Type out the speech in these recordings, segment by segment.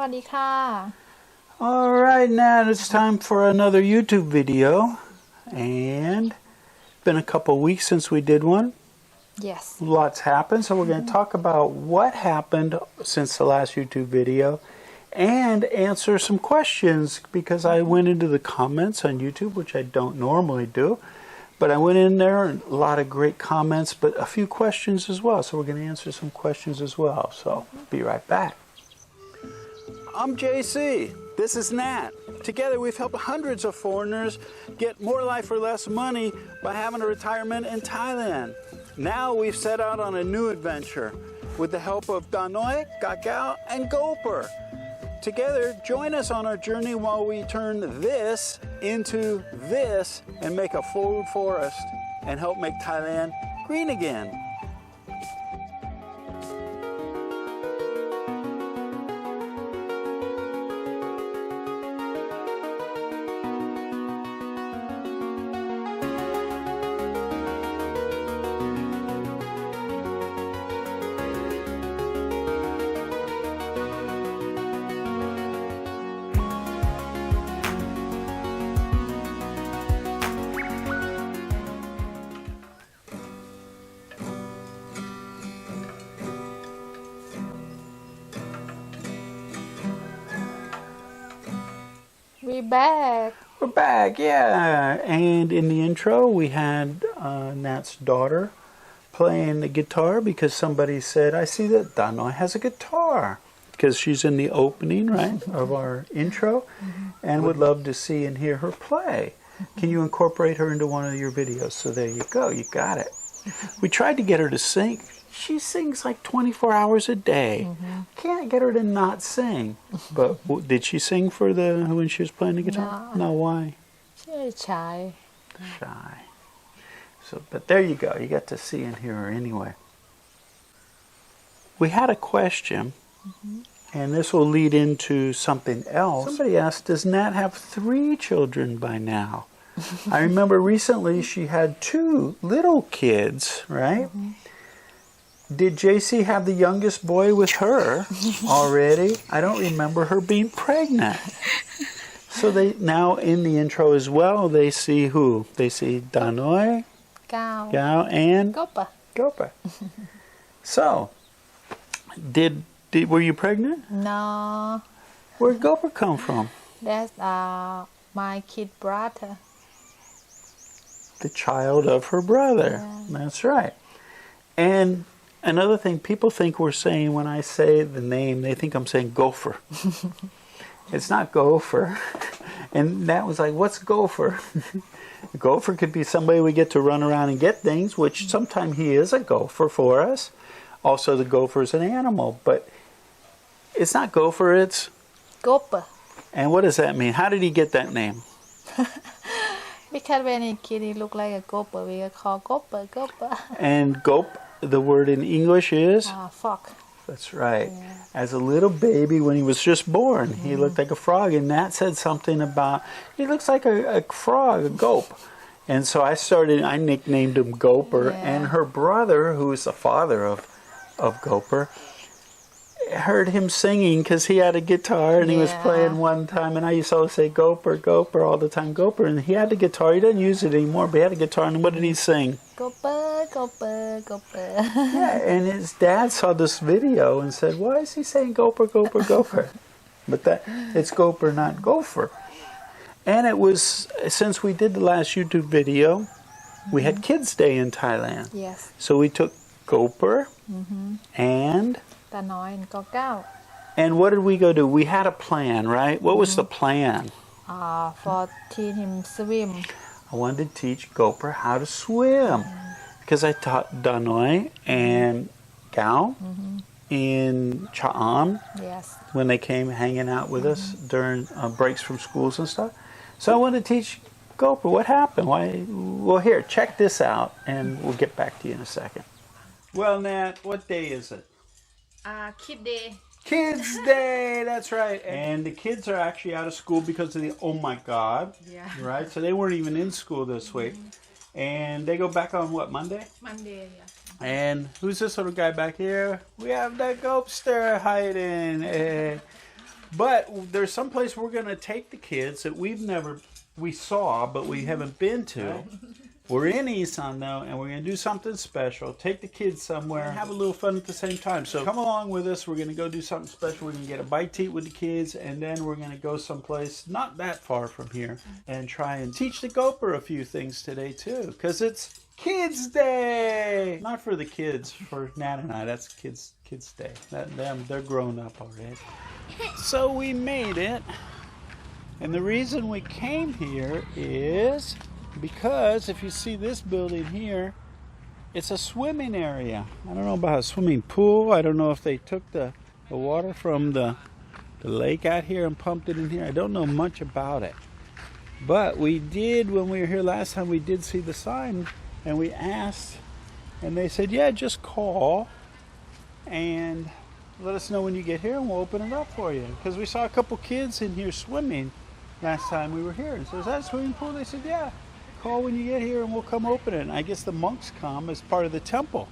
วัสดีค่ะ All right, Nat, it's time for another YouTube video, and it's been a couple weeks since we did one. Yes. Lots happened, so we're going to talk about what happened since the last YouTube video and answer some questions because I went into the comments on YouTube, which I don't normally do, but I went in there and a lot of great comments, but a few questions as well. So we're going to answer some questions as well. So be right back. I'm JC. This is Nat. Together we've helped hundreds of foreigners get more life for less money by having a retirement in Thailand. Now we've set out on a new adventure with the help of Danoi, Gagao, and Gopher. Together, join us on our journey while we turn this into this and make a full forest and help make Thailand green again. We back. We're back, yeah. And in the intro, we had Nat's daughter playing the guitar because somebody said, I see that Danoi has a guitar. Because she's in the opening, right, of our intro, and would love to see and hear her play. Can you incorporate her into one of your videos? So there you go, you got it. We tried to get her to sing. She sings like 24 hours a day. Can't get her to not sing. But did she sing for when she was playing the guitar? No, why? She's shy. Shy. So, but there you go. You got to see and hear her anyway. We had a question, and this will lead into something else. Somebody asked, does Nat have 3 children by now? I remember recently she had 2 little kids, right? Did JC have the youngest boy with her already? I don't remember her being pregnant. So they now in the intro as well, they see who? They see Danoi, Gao, and Gopher. So, were you pregnant? No. Where'd Gopher come from? That's my kid brother. The child of her brother. Yeah. That's right. And another thing, people think we're saying, when I say the name, they think I'm saying Gopher. It's not Gopher. And that was like, what's Gopher? Gopher could be somebody we get to run around and get things, which sometimes he is a gopher for us. Also, the gopher is an animal, but it's not Gopher, it's Gopher. And what does that mean? How did he get that name? Because when he kid, he look like a gopher. We call gopher. And gop, the word in English is? Frog. That's right. Yeah. As a little baby, when he was just born, he looked like a frog. And Nat said something about, he looks like a frog, a gope. And so I nicknamed him Gopher. Yeah. And her brother, who is the father of Gopher, heard him singing because he had a guitar and he was playing one time, and I used to always say Gopher, Gopher all the time, Gopher, and he had the guitar. He doesn't use it anymore, but he had a guitar, and what did he sing? Gopher. Yeah, and his dad saw this video and said, why is he saying Gopher? But it's Gopher, not Gopher. And it was, since we did the last YouTube video, we had Kids Day in Thailand. Yes. So we took Gopher and Danoi and Gagao. And what did we go do? We had a plan, right? What was the plan? For teach him swim. I wanted to teach Gopher how to swim. Because I taught Danoi and Gao in Cha'am when they came hanging out with us during breaks from schools and stuff. So I wanted to teach Gopher. What happened? Why? Well, here, check this out, and we'll get back to you in a second. Well, Nat, what day is it? Kid Day. Kids Day, that's right. And the kids are actually out of school because of the oh my God. Yeah. Right? So they weren't even in school this week. And they go back on what, Monday? Monday, yeah. And who's this little guy back here? We have the Gopster hiding. But there's some place we're going to take the kids that we saw, but we haven't been to. We're in Isan though, and we're going to do something special. Take the kids somewhere and have a little fun at the same time. So come along with us. We're going to go do something special. We're going to get a bite to eat with the kids, and then we're going to go someplace not that far from here and try and teach the gopher a few things today too, because it's Kids Day. Not for the kids, for Nat and I. That's Kids Day. They're grown up already. So we made it, and the reason we came here is because if you see this building here, it's a swimming area. I don't know about a swimming pool. I don't know if they took the water from the lake out here and pumped it in here. I don't know much about it. But we did, when we were here last time, we did see the sign, and we asked, and they said, yeah, just call and let us know when you get here and we'll open it up for you. Because we saw a couple kids in here swimming last time we were here. And so, is that a swimming pool? They said, yeah. Call when you get here and we'll come open it. And I guess the monks come as part of the temple.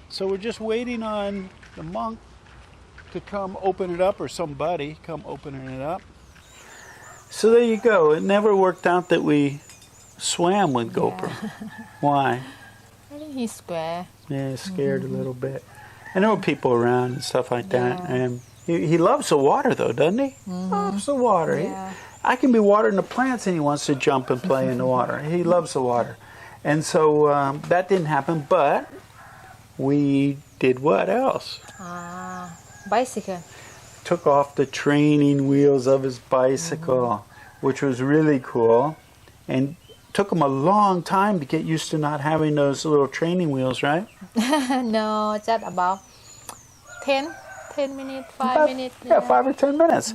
So we're just waiting on the monk to come open it up, or somebody come opening it up. So there you go. It never worked out that we swam with Gopher. Yeah. Why? I think he's scared. Yeah, scared a little bit. And there were people around and stuff like that. And he loves the water though, doesn't he? Loves the water. Yeah. I can be watering the plants and he wants to jump and play in the water. He loves the water. And so that didn't happen, but we did what else? Bicycle. Took off the training wheels of his bicycle, which was really cool. And took him a long time to get used to not having those little training wheels, right? No, just about 10 minutes, 5 minutes. Yeah, 5 or 10 minutes.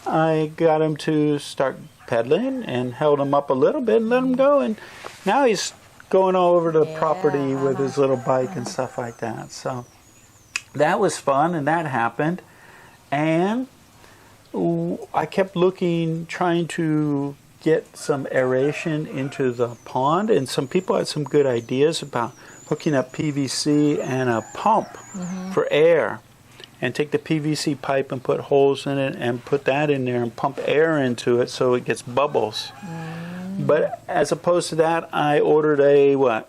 I got him to start pedaling and held him up a little bit and let him go. And now he's going all over the property with his little bike and stuff like that. So that was fun, and that happened. And I kept looking, trying to get some aeration into the pond. And some people had some good ideas about hooking up PVC and a pump for air. And take the PVC pipe and put holes in it and put that in there and pump air into it so it gets bubbles. But as opposed to that, I ordered a what?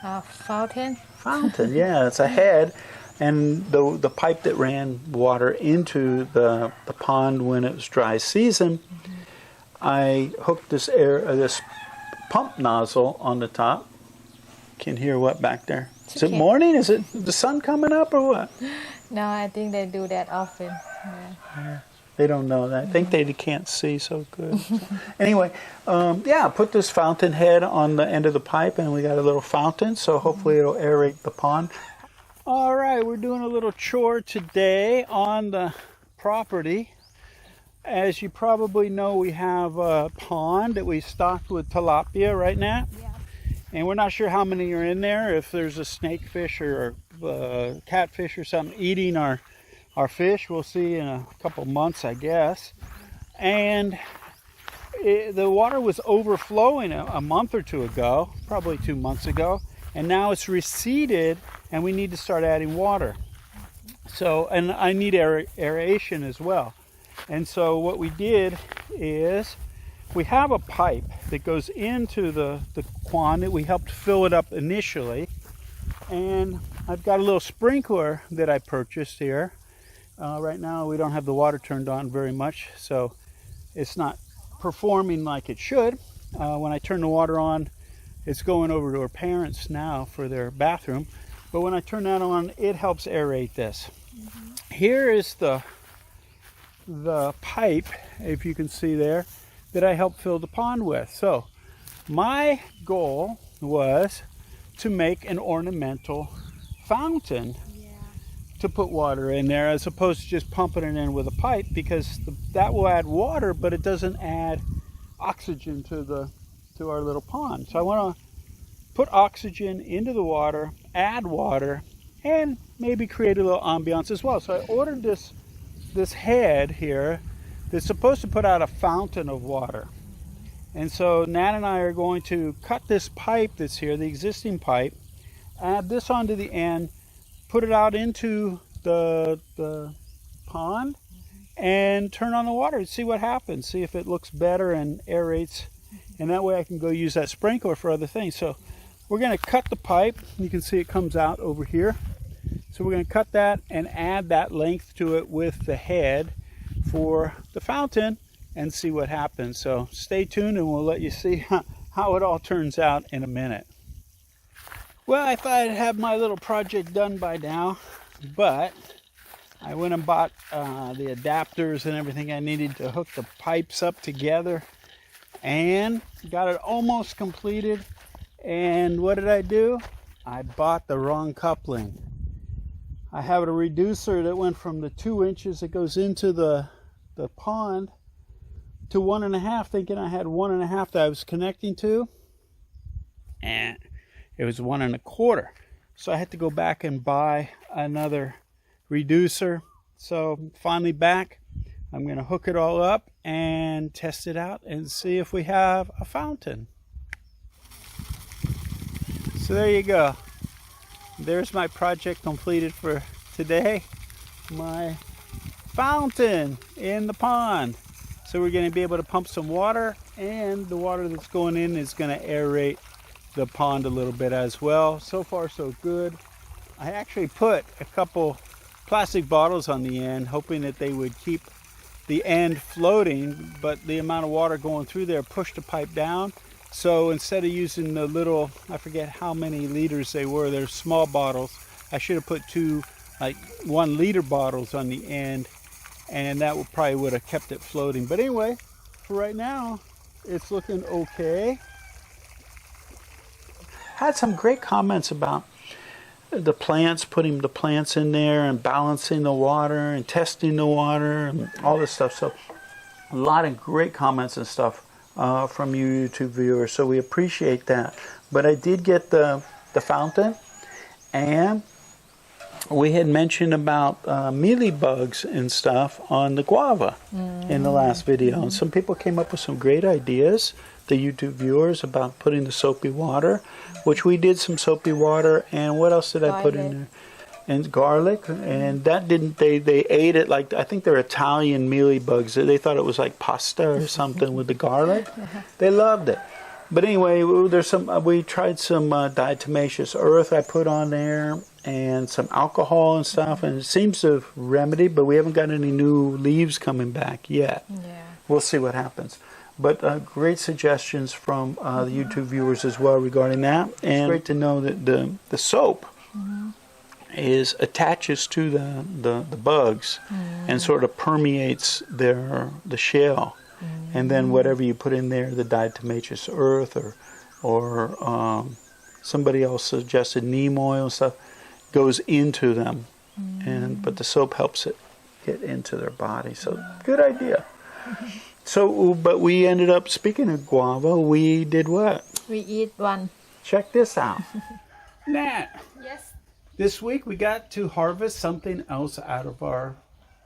A fountain. Fountain, yeah. It's a head. And the pipe that ran water into the pond when it was dry season, I hooked this pump nozzle on the top. Can hear what back there? Is it morning? Is it the sun coming up or what? No, I think they do that often. Yeah. They don't know that. I think they can't see so good. So. Anyway, put this fountain head on the end of the pipe, and we got a little fountain, so hopefully it'll aerate the pond. All right, we're doing a little chore today on the property. As you probably know, we have a pond that we stocked with tilapia right now. Yeah. And we're not sure how many are in there, if there's a snakefish or a catfish or something eating our fish. We'll see in a couple months, I guess. And the water was overflowing a month or two ago, probably 2 months ago. And now it's receded, and we need to start adding water. So, and I need aeration as well. And so what we did is we have a pipe that goes into the pond that we helped fill it up initially. And I've got a little sprinkler that I purchased here. Right now we don't have the water turned on very much, so it's not performing like it should. When I turn the water on, it's going over to our parents now for their bathroom. But when I turn that on, it helps aerate this. Here is the pipe, if you can see there, that I helped fill the pond with. So my goal was to make an ornamental fountain to put water in there, as opposed to just pumping it in with a pipe, because that will add water, but it doesn't add oxygen to our little pond. So I want to put oxygen into the water, add water, and maybe create a little ambiance as well. So I ordered this head here that's supposed to put out a fountain of water. And so Nat and I are going to cut this pipe that's here, the existing pipe, add this onto the end, put it out into the pond, and turn on the water and see what happens. See if it looks better and aerates. And that way I can go use that sprinkler for other things. So we're going to cut the pipe. You can see it comes out over here. So we're going to cut that and add that length to it with the head for the fountain and see what happens. So stay tuned and we'll let you see how it all turns out in a minute. Well, I thought I'd have my little project done by now, but I went and bought the adapters and everything I needed to hook the pipes up together and got it almost completed. And what did I do? I bought the wrong coupling. I have a reducer that went from the 2 inches that goes into the pond to 1.5, thinking I had 1.5 that I was connecting to, and it was 1.25. So I had to go back and buy another reducer. So finally back, I'm going to hook it all up and test it out and see if we have a fountain. So there you go. There's my project completed for today. My fountain in the pond. So we're going to be able to pump some water, and the water that's going in is going to aerate the pond a little bit as well. So far so good. I actually put a couple plastic bottles on the end, hoping that they would keep the end floating, but the amount of water going through there pushed the pipe down. So instead of using the little, I forget how many liters they were, they're small bottles, I should have put 2 like 1 liter bottles on the end, and that probably would have kept it floating. But anyway, for right now, it's looking okay. Had some great comments about the plants, putting the plants in there and balancing the water and testing the water and all this stuff. So a lot of great comments and stuff from you YouTube viewers, so we appreciate that. But I did get the fountain, and we had mentioned about mealybugs and stuff on the guava in the last video. And some people came up with some great ideas, the YouTube viewers, about putting the soapy water, which we did some soapy water. And what else did I put in there? And garlic. And that didn't, they ate it like, I think they're Italian mealybugs. They thought it was like pasta or something with the garlic. They loved it. But anyway, there's some. We tried some diatomaceous earth I put on there, and some alcohol and stuff, and it seems to have remedied, but we haven't got any new leaves coming back yet. Yeah. We'll see what happens. But great suggestions from the YouTube viewers as well regarding that. And it's great to know that the soap attaches to the bugs and sort of permeates the shell. And then whatever you put in there, the diatomaceous earth or somebody else suggested neem oil and stuff, goes into them. But the soap helps it get into their body. So good idea. So, but we ended up, speaking of guava, we did what? We eat one. Check this out. Nat. Yes. This week we got to harvest something else out of our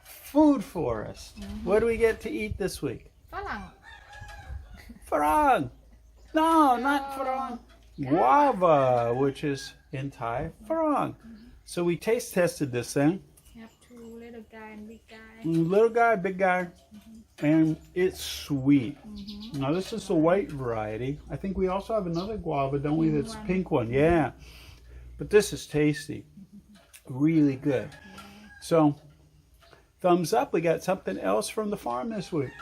food forest. What do we get to eat this week? Farang. Farang. No, not farang. Guava, which is in Thai, farang. So we taste tested this thing. You have 2 little guy and big guy. Little guy, big guy. And it's sweet. Now this is the white variety. I think we also have another guava, don't we? That's a pink one. Yeah. But this is tasty. Really good. So, thumbs up. We got something else from the farm this week.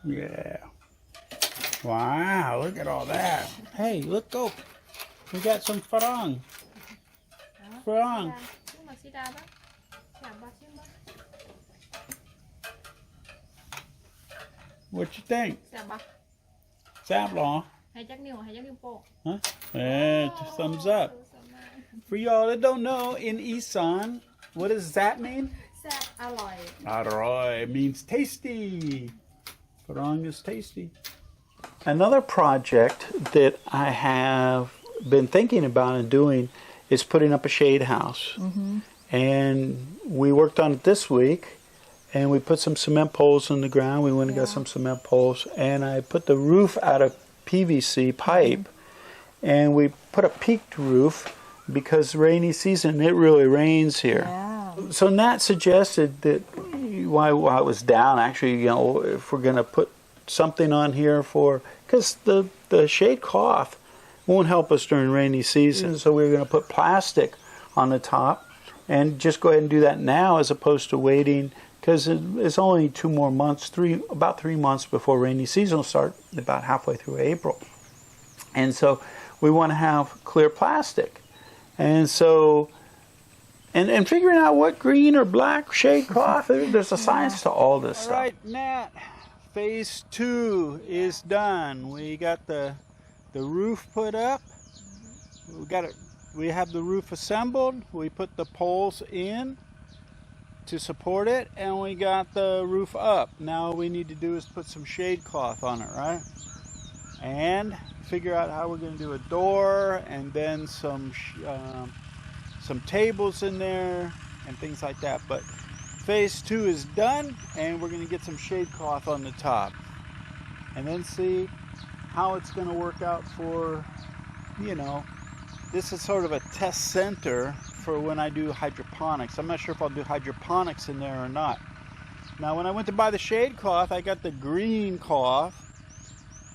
Yeah. Wow, look at all that. Hey, look, go. We got some farang. Farang. What you think? Sap law. Huh? Yeah, thumbs up. For y'all that don't know, in Isan, what does that mean? Aroy means tasty. Farang is tasty. Another project that I have been thinking about and doing is putting up a shade house. And we worked on it this week, and we put some cement poles in the ground. We went and got some cement poles, and I put the roof out of PVC pipe, and we put a peaked roof because rainy season, it really rains here. So Nat suggested that why it was down. Actually, if we're going to put something on here because the shade cloth won't help us during rainy season, so we're going to put plastic on the top and just go ahead and do that now as opposed to waiting, because it's only 2 more months, about 3 months before rainy season will start, about halfway through April. And so we want to have clear plastic. And so, and figuring out what green or black shade cloth, there's a science to all this stuff. All right, Nat, phase 2 is done. We got the roof put up. We have the roof assembled. We put the poles in to support it, and we got the roof up. Now all we need to do is put some shade cloth on it, right? And figure out how we're going to do a door, and then some tables in there and things like that. But phase 2 is done, and we're going to get some shade cloth on the top, and then see how it's going to work out for, this is sort of a test center for when I do hydroponics. I'm not sure if I'll do hydroponics in there or not. Now, when I went to buy the shade cloth, I got the green cloth,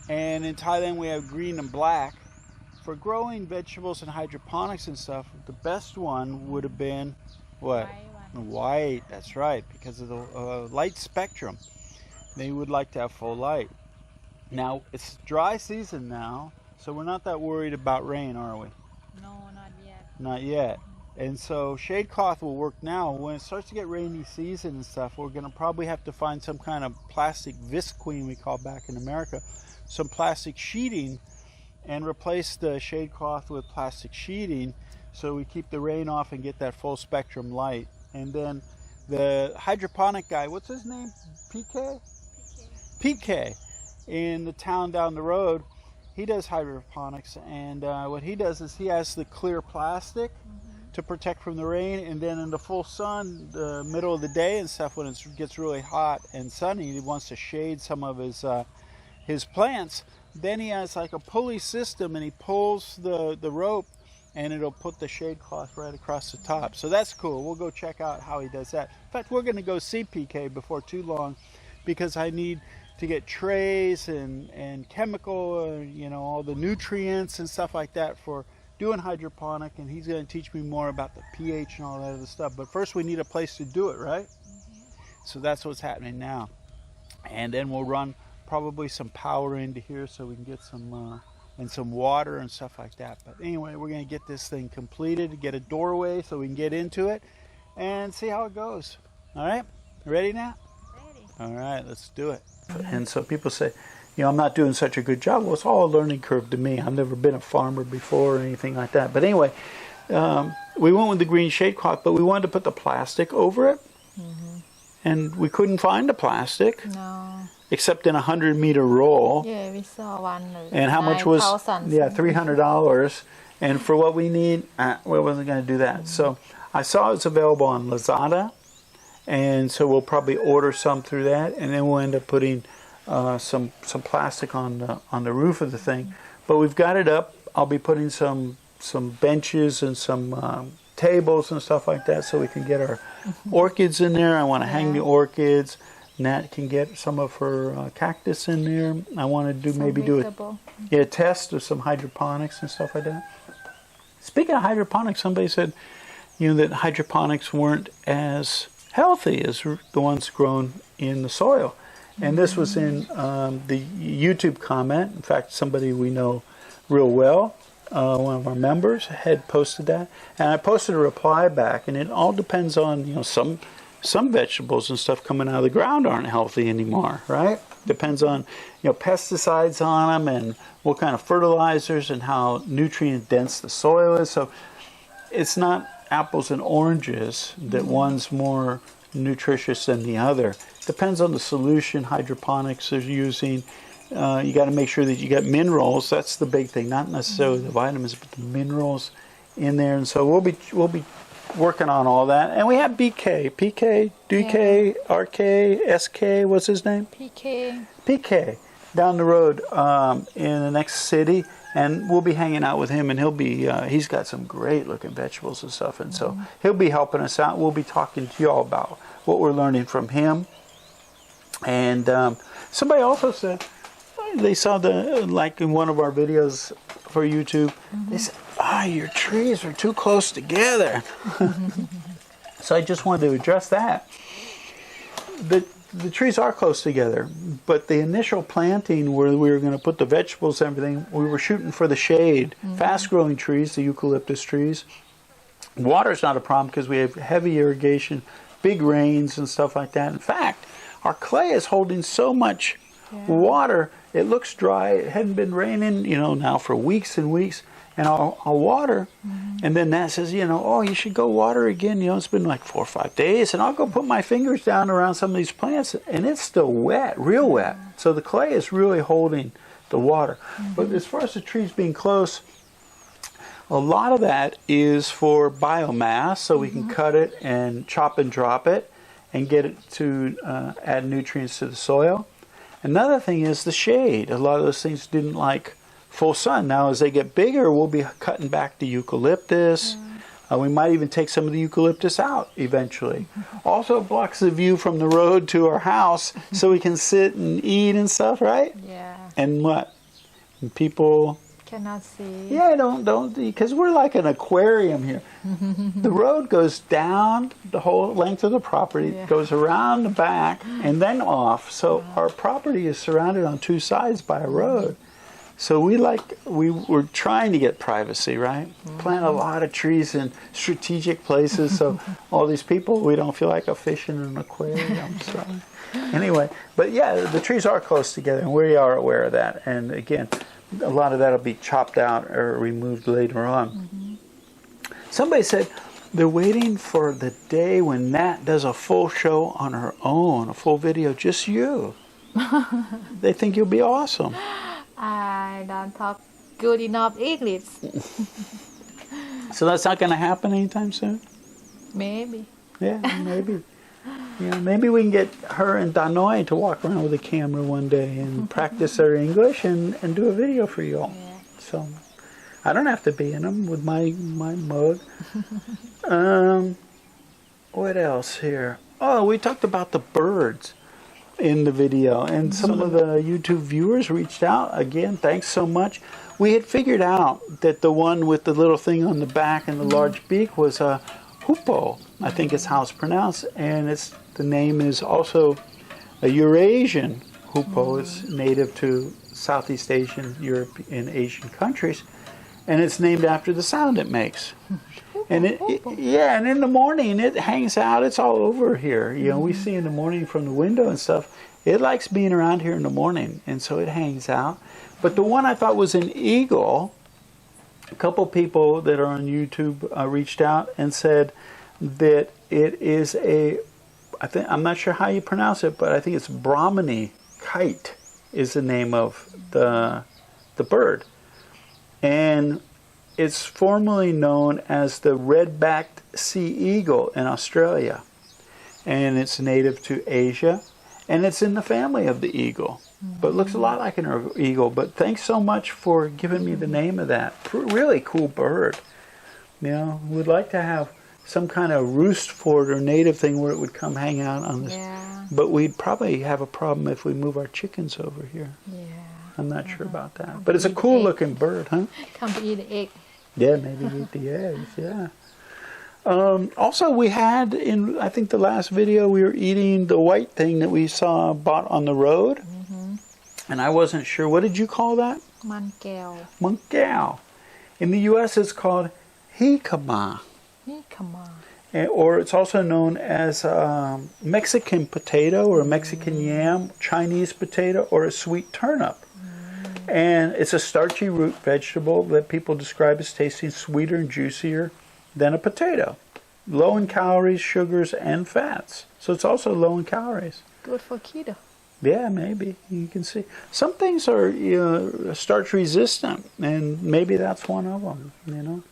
and in Thailand we have green and black. For growing vegetables and hydroponics and stuff, the best one would have been what? White, that's right, because of the light spectrum. They would like to have full light. Now, it's dry season now, so we're not that worried about rain, are we? No, not yet. Not yet. And so shade cloth will work now. When it starts to get rainy season and stuff, we're going to probably have to find some kind of plastic visqueen, we call back in America, some plastic sheeting, and replace the shade cloth with plastic sheeting so we keep the rain off and get that full spectrum light. And then the hydroponic guy, what's his name? PK? PK. In the town down the road, he does hydroponics, and what he does is he has the clear plastic to protect from the rain, and then in the full sun, the middle of the day and stuff, when it gets really hot and sunny, he wants to shade some of his plants. Then he has like a pulley system, and he pulls the rope, and it'll put the shade cloth right across the top. So that's cool. We'll go check out how he does that. In fact, we're going to go see PK before too long, because I need to get trays and chemical, all the nutrients and stuff like that for doing hydroponic, and he's going to teach me more about the pH and all that other stuff. But first we need a place to do it, right? So that's what's happening now. And then we'll run probably some power into here so we can get some and some water and stuff like that. But anyway, we're going to get this thing completed, get a doorway so we can get into it and see how it goes. All right? Ready now? Ready. All right, let's do it. And so people say, I'm not doing such a good job. Well, it's all a learning curve to me. I've never been a farmer before or anything like that. But anyway, we went with the green shade cloth, but we wanted to put the plastic over it. And we couldn't find the plastic. No. Except in a 100-meter roll. Yeah, we saw one. And how much was? Yeah, $300. And for what we need, we wasn't going to do that. So I saw it's available on Lazada. And so we'll probably order some through that, and then we'll end up putting some plastic on the roof of the thing. But we've got it up. I'll be putting some benches and some tables and stuff like that, so we can get our orchids in there. I want to hang the orchids. Nat can get some of her cactus in there. I want to do a test of some hydroponics and stuff like that. Speaking of hydroponics, somebody said that hydroponics weren't as healthy as the ones grown in the soil. And this was in the YouTube comment. In fact, somebody we know real well, one of our members, had posted that. And I posted a reply back, and it all depends on, some vegetables and stuff coming out of the ground aren't healthy anymore, right? Depends on, pesticides on them and what kind of fertilizers and how nutrient dense the soil is. So it's not apples and oranges that one's more nutritious than the other. Depends on the solution hydroponics they're using. You got to make sure that you got minerals. That's the big thing, not necessarily the vitamins, but the minerals in there. And so we'll be working on all that. And we have PK, DK, RK, SK. What's his name? PK. PK. down the road in the next city, and we'll be hanging out with him, and he'll be he's got some great looking vegetables and stuff, and so he'll be helping us out. We'll be talking to y'all about what we're learning from him. And somebody also said they saw like in one of our videos for YouTube, they said, your trees are too close together. So I just wanted to address that. The trees are close together, but the initial planting where we were going to put the vegetables and everything, we were shooting for the shade. Fast-growing trees, the eucalyptus trees. Water's not a problem because we have heavy irrigation, big rains and stuff like that. In fact, our clay is holding so much water, it looks dry. It hadn't been raining, now for weeks and weeks. And I'll water, and then that says, you should go water again. It's been like 4 or 5 days, and I'll go put my fingers down around some of these plants, and it's still wet, real wet. So the clay is really holding the water. But as far as the trees being close, a lot of that is for biomass, so we can cut it and chop and drop it and get it to add nutrients to the soil. Another thing is the shade. A lot of those things didn't like full sun. Now as they get bigger, we'll be cutting back the eucalyptus. We might even take some of the eucalyptus out eventually. Also it blocks the view from the road to our house so we can sit and eat and stuff, right? Yeah. And what? And people cannot see. Yeah, don't, because we're like an aquarium here. The road goes down the whole length of the property, goes around the back, and then off. So our property is surrounded on 2 sides by a road. So we're trying to get privacy, right? Plant a lot of trees in strategic places so all these people, we don't feel like a fish in an aquarium. So anyway, but yeah, the trees are close together, and we are aware of that. And again, a lot of that will be chopped out or removed later on. Somebody said they're waiting for the day when Nat does a full show on her own, a full video, just you. They think you'll be awesome. I don't talk good enough English. So that's not going to happen anytime soon? Maybe. Yeah, maybe. Maybe we can get her and Danoy to walk around with a camera one day and practice their English and do a video for you all. Yeah. So I don't have to be in them with my mug. What else here? Oh, we talked about the birds in the video, and some of the YouTube viewers reached out. Again, thanks so much. We had figured out that the one with the little thing on the back and the large beak was a hoopoe, I think is how it's pronounced, and the name is also a Eurasian hoopoe. It's native to Southeast Asian, Europe, and Asian countries, and it's named after the sound it makes. And and in the morning it hangs out. It's all over here. We see in the morning from the window and stuff. It likes being around here in the morning, and so it hangs out. But the one I thought was an eagle. A couple people that are on YouTube reached out and said that it is I'm not sure how you pronounce it, but I think it's Brahminy kite is the name of the bird. And it's formerly known as the red-backed sea eagle in Australia. And it's native to Asia. And it's in the family of the eagle. But it looks a lot like an eagle. But thanks so much for giving me the name of that. Really cool bird. We'd like to have some kind of roost for it or native thing where it would come hang out on this. Yeah. But we'd probably have a problem if we move our chickens over here. Yeah. I'm not sure about that. But it's a cool looking bird, huh? Come to eat the egg. Yeah, maybe eat the eggs, yeah. Also, we had, in I think the last video, we were eating the white thing that we saw bought on the road. And I wasn't sure. What did you call that? Mankao. Mankao. In the U.S., it's called jicama. Jicama. Or it's also known as Mexican potato or Mexican yam, Chinese potato, or a sweet turnip. And it's a starchy root vegetable that people describe as tasting sweeter and juicier than a potato. Low in calories, sugars, and fats. So it's also low in calories. Good for keto. Yeah, maybe. You can see. Some things are starch resistant, and maybe that's one of them,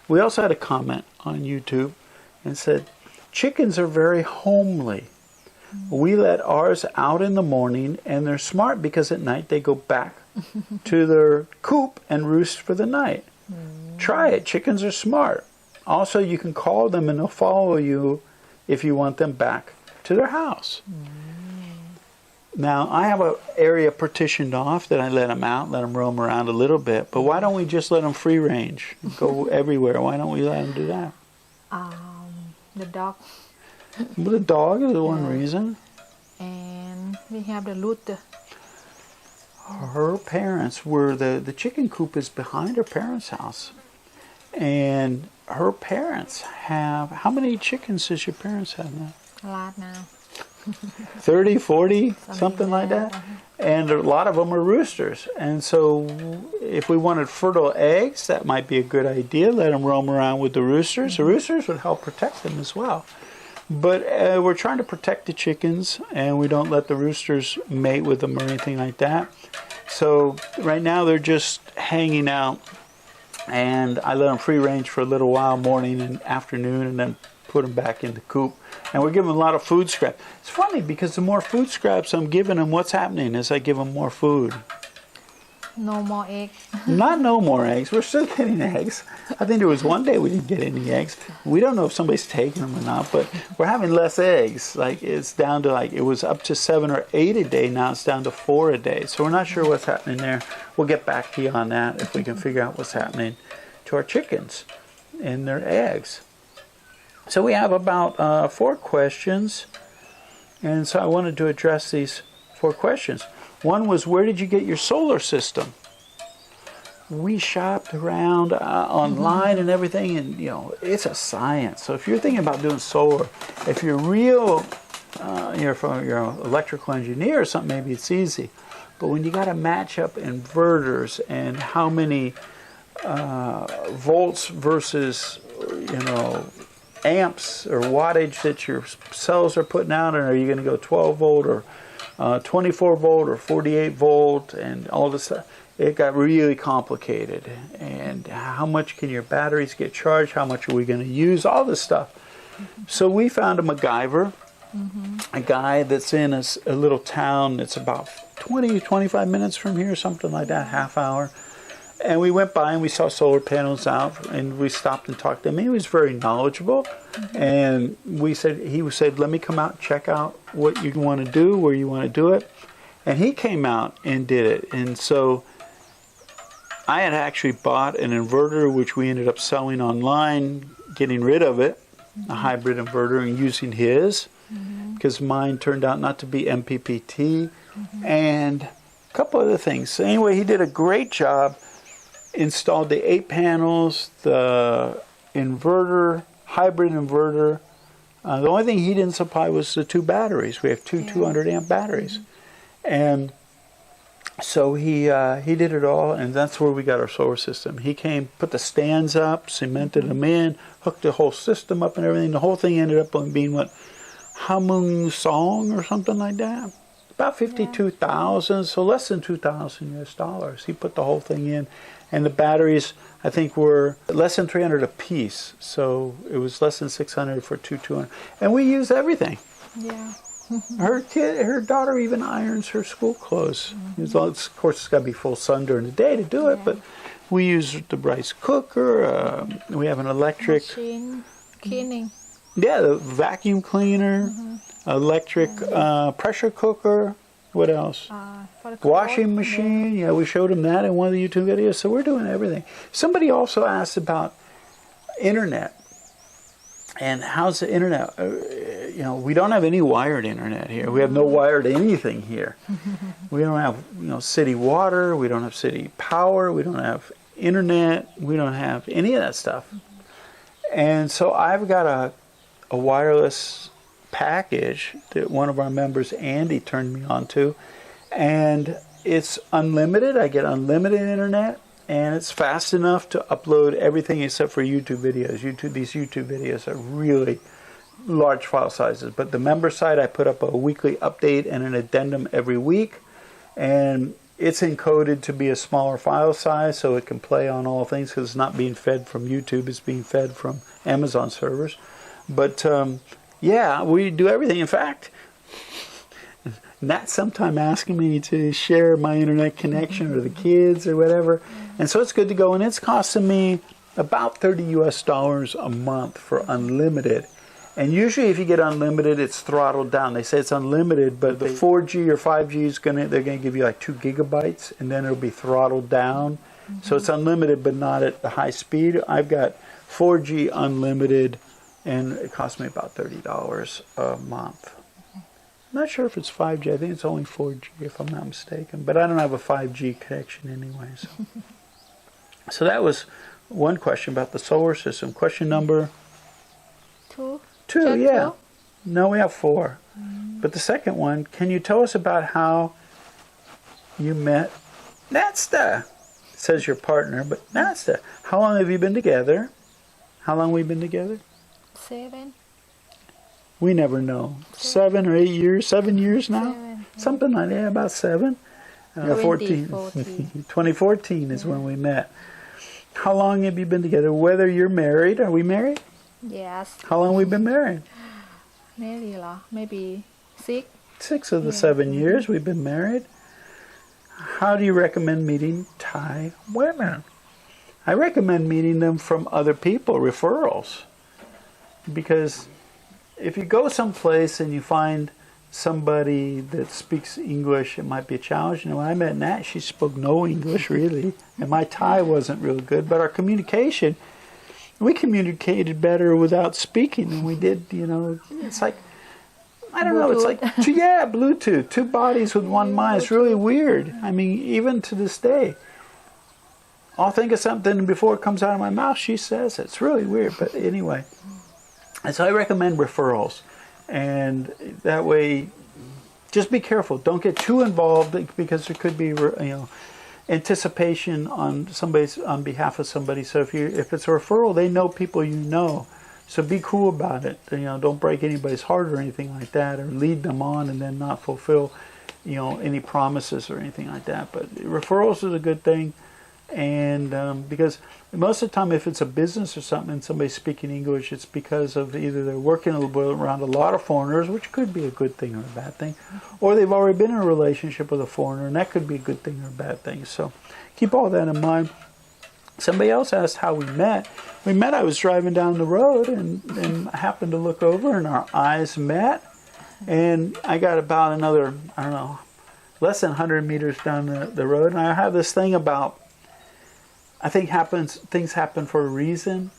We also had a comment on YouTube and said, chickens are very homely. We let ours out in the morning, and they're smart because at night they go back to their coop and roost for the night. Try it. Chickens are smart. Also, you can call them and they'll follow you if you want them back to their house. Now, I have an area partitioned off that I let them out, let them roam around a little bit. But why don't we just let them free range, go everywhere? Why don't we let them do that? The dog. Well, the dog is one reason. And we have the rooster. Her parents were, the chicken coop is behind her parents' house. And her parents have, how many chickens does your parents have now? A lot now. 30, 40, something like that. And a lot of them are roosters. And so if we wanted fertile eggs, that might be a good idea. Let them roam around with the roosters. The roosters would help protect them as well. But we're trying to protect the chickens, and we don't let the roosters mate with them or anything like that. So right now they're just hanging out, and I let them free range for a little while, morning and afternoon, and then put them back in the coop. And we're giving them a lot of food scraps. It's funny because the more food scraps I'm giving them, what's happening is I give them more food. No more eggs. Not no more eggs. We're still getting eggs. I think there was one day we didn't get any eggs. We don't know if somebody's taking them or not, but we're having less eggs. Like it's down to it was up to 7 or 8 a day. Now it's down to 4 a day. So we're not sure what's happening there. We'll get back to you on that if we can figure out what's happening to our chickens and their eggs. So we have about 4 questions, and so I wanted to address these 4 questions. One was, where did you get your solar system? We shopped around online and everything, and it's a science. So if you're thinking about doing solar, if you're you're an electrical engineer or something, maybe it's easy. But when you got to match up inverters and how many volts versus amps or wattage that your cells are putting out, and are you going to go 12 volt or 24 volt or 48 volt and all this stuff, it got really complicated. And how much can your batteries get charged? How much are we going to use? All this stuff. So we found a MacGyver, a guy that's in a little town that's about 20, 25 minutes from here, something like that, half hour. And we went by and we saw solar panels out, and we stopped and talked to him. He was very knowledgeable, and he said, let me come out and check out what you want to do, where you want to do it. And he came out and did it. And so I had actually bought an inverter, which we ended up selling online, getting rid of it, a hybrid inverter, and using his, because mine turned out not to be MPPT, and a couple other things. So anyway, he did a great job. Installed the 8 panels, the inverter, hybrid inverter. The only thing he didn't supply was the 2 batteries. We have 2 200 amp batteries. And so he did it all, and that's where we got our solar system. He came, put the stands up, cemented them in, hooked the whole system up and everything. The whole thing ended up being Hamung Song or something like that. About 52,000, so less than $2,000 US. He put the whole thing in. And the batteries, I think, were less than 300 a piece. So it was less than 600 for 200. And we use everything. Yeah. Her daughter even irons her school clothes. Of course, it's got to be full sun during the day to do it, but we use the rice cooker. We have an electric machine cleaning. Yeah, the vacuum cleaner, electric pressure cooker. What else? Washing machine. Yeah, we showed them that in one of the YouTube videos. So we're doing everything. Somebody also asked about internet. And how's the internet? We don't have any wired internet here. We have no wired anything here. We don't have, city water. We don't have city power. We don't have internet. We don't have any of that stuff. And so I've got a wireless package that one of our members, Andy, turned me on to, and it's unlimited. I get unlimited internet, and it's fast enough to upload everything except for YouTube videos. These YouTube videos are really large file sizes, but the member site, I put up a weekly update and an addendum every week, and it's encoded to be a smaller file size so it can play on all things, because it's not being fed from YouTube, it's being fed from Amazon servers. But yeah, we do everything. In fact, Nat's sometime asking me to share my internet connection or the kids or whatever. And so it's good to go. And it's costing me about $30 US a month for unlimited. And usually if you get unlimited, it's throttled down. They say it's unlimited, but the 4G or 5G is they're gonna give you like 2 gigabytes, and then it'll be throttled down. So it's unlimited, but not at the high speed. I've got 4G unlimited, and it costs me about $30 a month. I'm not sure if it's 5G. I think it's only 4G if I'm not mistaken. But I don't have a 5G connection anyway. So that was one question about the solar system. Question number 2. 2, yeah. No, we have 4. But the second one, can you tell us about how you met Natsta? It says your partner, but Natsta. How long have you been together? How long have we been together? 7. We never know. 7 or 8 years, 7 years now? 7, Something like that, about 7. 14. 2014. 2014 is when we met. How long have you been together? Whether you're married, are we married? Yes. How long have we been married? Maybe 6. 6 of the 7 years we've been married. How do you recommend meeting Thai women? I recommend meeting them from other people, referrals. Because if you go someplace and you find somebody that speaks English, it might be a challenge. You know, when I met Nat, she spoke no English really, and my Thai wasn't real good. But our communication, we communicated better without speaking than we did. You know, it's like, I don't know. It's like, Bluetooth, 2 bodies with 1 mind. It's really weird. I mean, even to this day, I'll think of something and before it comes out of my mouth, she says it. It's really weird. But anyway, and so I recommend referrals. And that way, just be careful. Don't get too involved because there could be, anticipation on behalf of somebody. So if it's a referral, they know people you know. So be cool about it. Don't break anybody's heart or anything like that, or lead them on and then not fulfill, any promises or anything like that. But referrals is a good thing. And because most of the time if it's a business or something and somebody's speaking English, it's because of either they're working around a lot of foreigners, which could be a good thing or a bad thing, or they've already been in a relationship with a foreigner, and that could be a good thing or a bad thing. So keep all that in mind. Somebody else asked how we met. We met, I was driving down the road and happened to look over and our eyes met. And I got about another, less than 100 meters down the road. And I have this thing about, I think things happen for a reason.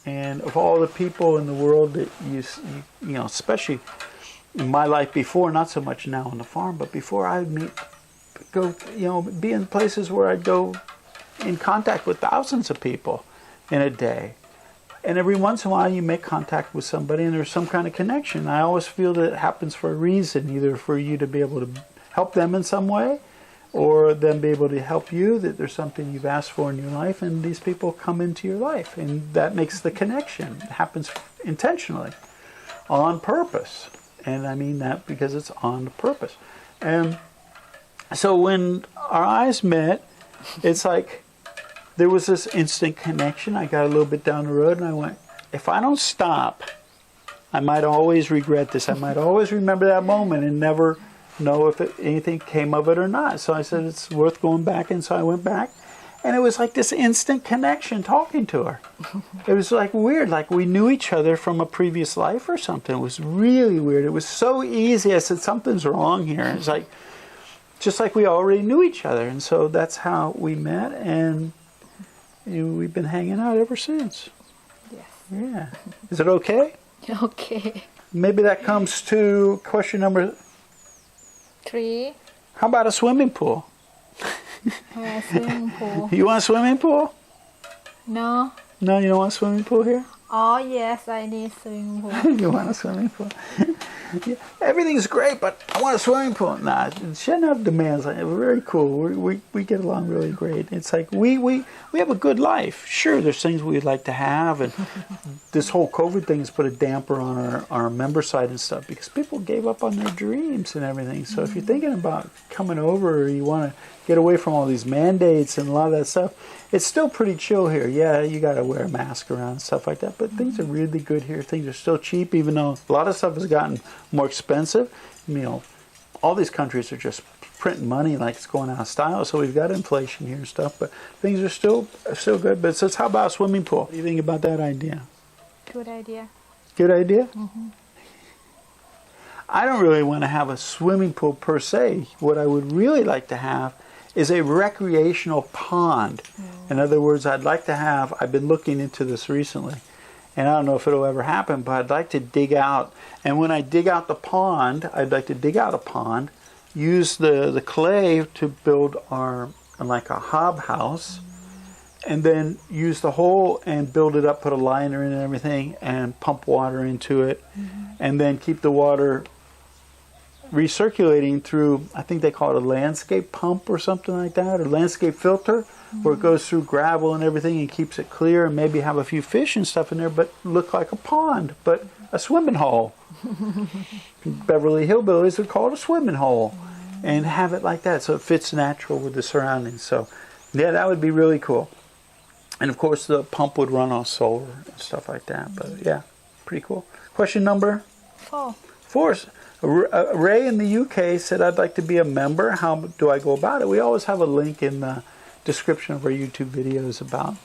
And of all the people in the world that you especially in my life before, not so much now on the farm, but before I'd be in places where I'd go in contact with thousands of people in a day. And every once in a while you make contact with somebody and there's some kind of connection. I always feel that it happens for a reason, either for you to be able to help them in some way or them be able to help you, that there's something you've asked for in your life and these people come into your life. And that makes the connection. It happens intentionally, on purpose. And I mean that because it's on purpose. And so when our eyes met, it's like there was this instant connection. I got a little bit down the road and I went, if I don't stop, I might always regret this. I might always remember that moment and never know if anything came of it or not. So I said, it's worth going back. And so I went back. And it was like this instant connection talking to her. It was like weird, like we knew each other from a previous life or something. It was really weird. It was so easy. I said, something's wrong here. It's like, just like we already knew each other. And so that's how we met. And we've been hanging out ever since. Yes. Yeah. Is it okay? Okay. Maybe that comes to question number 3. How about a swimming pool? Swimming pool. You want a swimming pool? No. No, you don't want a swimming pool here? Oh, yes, I need swimming pool. You want a swimming pool? Yeah, everything's great, but I want a swimming pool. Nah, it shouldn't have demands. We're very cool. We get along really great. It's like we have a good life. Sure, there's things we'd like to have, and this whole COVID thing has put a damper on our member side and stuff because people gave up on their dreams and everything. So if you're thinking about coming over or you want to get away from all these mandates and a lot of that stuff, it's still pretty chill here. Yeah, you got to wear a mask around and stuff like that, but things are really good here. Things are still cheap, even though a lot of stuff has gotten more expensive. all these countries are just printing money like it's going out of style. So we've got inflation here and stuff, but things are still good. But it says, how about a swimming pool? What do you think about that idea? Good idea. Good idea? Mm-hmm. I don't really want to have a swimming pool per se. What I would really like to have is a recreational pond. In other words, I'd like to have, I've been looking into this recently, and I don't know if it'll ever happen, but I'd like to dig out, and when I dig out the pond, I'd like to dig out a pond, use the clay to build like a hob house, and then use the hole and build it up, put a liner in and everything, and pump water into it, and then keep the water recirculating through, I think they call it a landscape pump or something like that, or landscape filter, where it goes through gravel and everything and keeps it clear, and maybe have a few fish and stuff in there, but look like a pond, but a swimming hole. Beverly Hillbillies would call it a swimming hole, and have it like that so it fits natural with the surroundings. So yeah, that would be really cool. And of course the pump would run on solar and stuff like that, but yeah, pretty cool. Question number 4. Ray in the UK said, I'd like to be a member. How do I go about it? We always have a link in the description of our YouTube videos about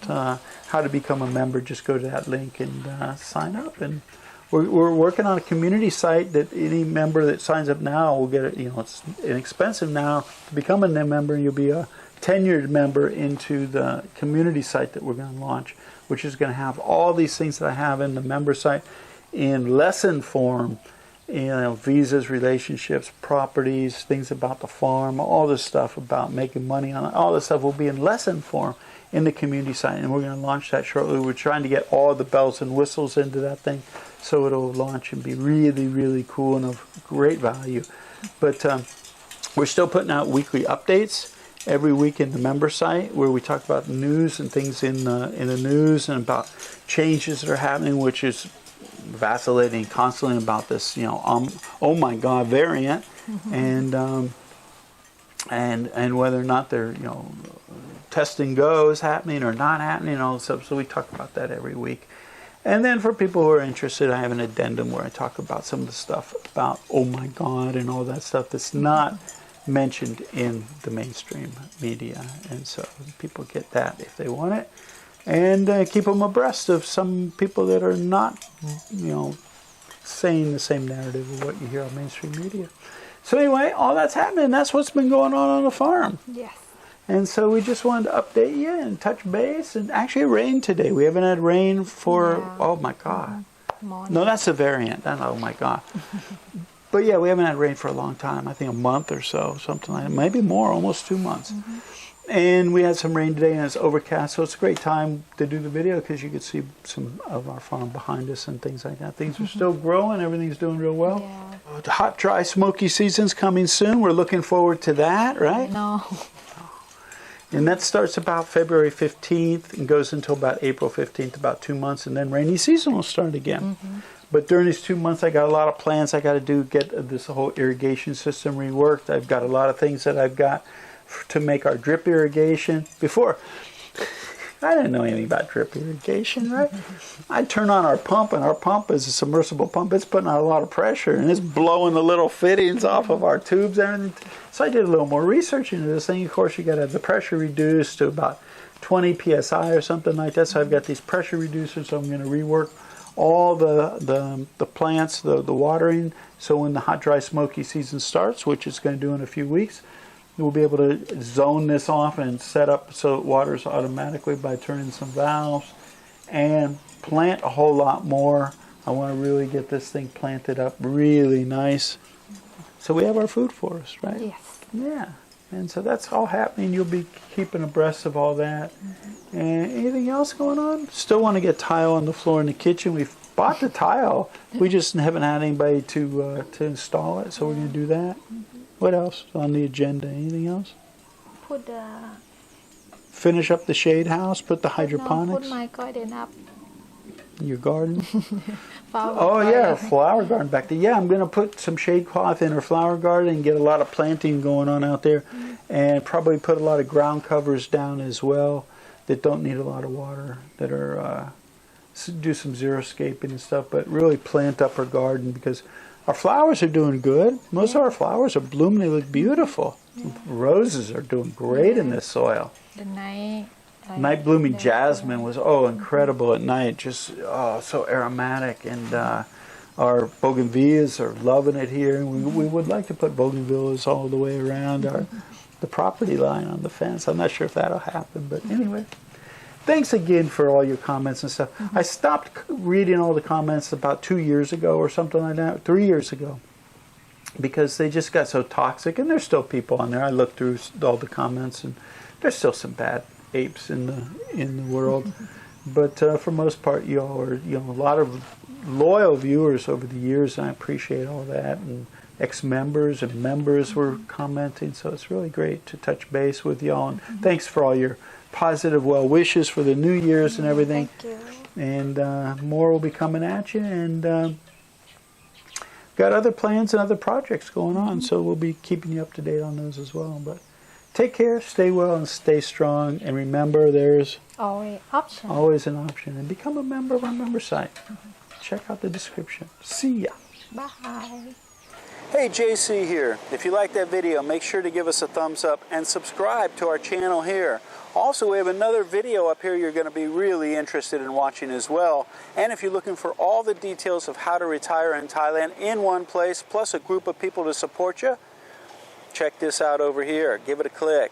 how to become a member. Just go to that link and sign up. And we're working on a community site that any member that signs up now will get it. You know, it's inexpensive now to become a member. You'll be a tenured member into the community site that we're going to launch, which is going to have all these things that I have in the member site in lesson form. You know, visas, relationships, properties, things about the farm, all this stuff about making money on it, all this stuff will be in lesson form in the community site, and we're going to launch that shortly. We're trying to get all the bells and whistles into that thing so it'll launch and be really, really cool and of great value. But we're still putting out weekly updates every week in the member site where we talk about news and things in the news and about changes that are happening, which is vacillating constantly about this, you know, oh my God variant, and whether or not they're, you know, test and go is happening or not happening and all this stuff. So we talk about that every week. And then for people who are interested, I have an addendum where I talk about some of the stuff about oh my God and all that stuff that's not mentioned in the mainstream media, and so people get that if they want it. And keep them abreast of some people that are not, you know, saying the same narrative of what you hear on mainstream media. So anyway, all that's happening. That's what's been going on the farm. Yes. And so we just wanted to update you and touch base. And actually it rained today. We haven't had rain for, oh my God. No, that's the variant. Oh my God. But yeah, we haven't had rain for a long time. I think a month or so, something like that. Maybe more, almost 2 months. And we had some rain today, and it's overcast, so it's a great time to do the video because you could see some of our farm behind us and things like that. Things are still growing. Everything's doing real well. Yeah. The hot, dry, smoky season's coming soon. We're looking forward to that, right? No. And that starts about February 15th and goes until about April 15th, about 2 months, and then rainy season will start again. But during these 2 months, I got a lot of plans I got to do, get this whole irrigation system reworked. I've got a lot of things that I've got to make our drip irrigation. Before, I didn't know anything about drip irrigation, right? I turn on our pump, and our pump is a submersible pump. It's putting out a lot of pressure, and it's blowing the little fittings off of our tubes and everything. So I did a little more research into this thing. Of course, you got to have the pressure reduced to about 20 psi or something like that. So I've got these pressure reducers, so I'm going to rework all the plants, the watering, so when the hot, dry, smoky season starts, which it's going to do in a few weeks, we'll be able to zone this off and set up so it waters automatically by turning some valves and plant a whole lot more. I want to really get this thing planted up really nice so we have our food for us, right? Yes. Yeah. And so that's all happening. You'll be keeping abreast of all that. And anything else going on? Still want to get tile on the floor in the kitchen. We've bought the tile. We just haven't had anybody to install it, so we're going to do that. What else on the agenda? Anything else? Finish up the shade house. Put the hydroponics. Put my garden up. Your garden? Yeah, flower garden back there. Yeah, I'm going to put some shade cloth in our flower garden and get a lot of planting going on out there, and probably put a lot of ground covers down as well that don't need a lot of water, that are do some xeriscaping and stuff, but really plant up our garden because Our flowers are doing good. Most of our flowers are blooming. They look beautiful. Roses are doing great in this soil. The night. Night blooming jasmine was incredible at night. Just so aromatic, and our bougainvilleas are loving it here. We would like to put bougainvilleas all the way around the property line on the fence. I'm not sure if that'll happen, but anyway. Thanks again for all your comments and stuff. I stopped reading all the comments about 2 years ago or something like that, 3 years ago, because they just got so toxic. And there's still people on there. I looked through all the comments, and there's still some bad apes in the world. But for most part, you all are a lot of loyal viewers over the years, and I appreciate all that. And ex-members and members were commenting, so it's really great to touch base with y'all. And thanks for all your positive well wishes for the New Year's and everything. Thank you. And more will be coming at you, and got other plans and other projects going on, so we'll be keeping you up to date on those as well. But take care, stay well, and stay strong, and remember there's always an option, and become a member of our member site. Check out the description. See ya. Bye. Hey, JC here. If you like that video, make sure to give us a thumbs up and subscribe to our channel here. Also, we have another video up here you're going to be really interested in watching as well. And if you're looking for all the details of how to retire in Thailand in one place, plus a group of people to support you, check this out over here. Give it a click.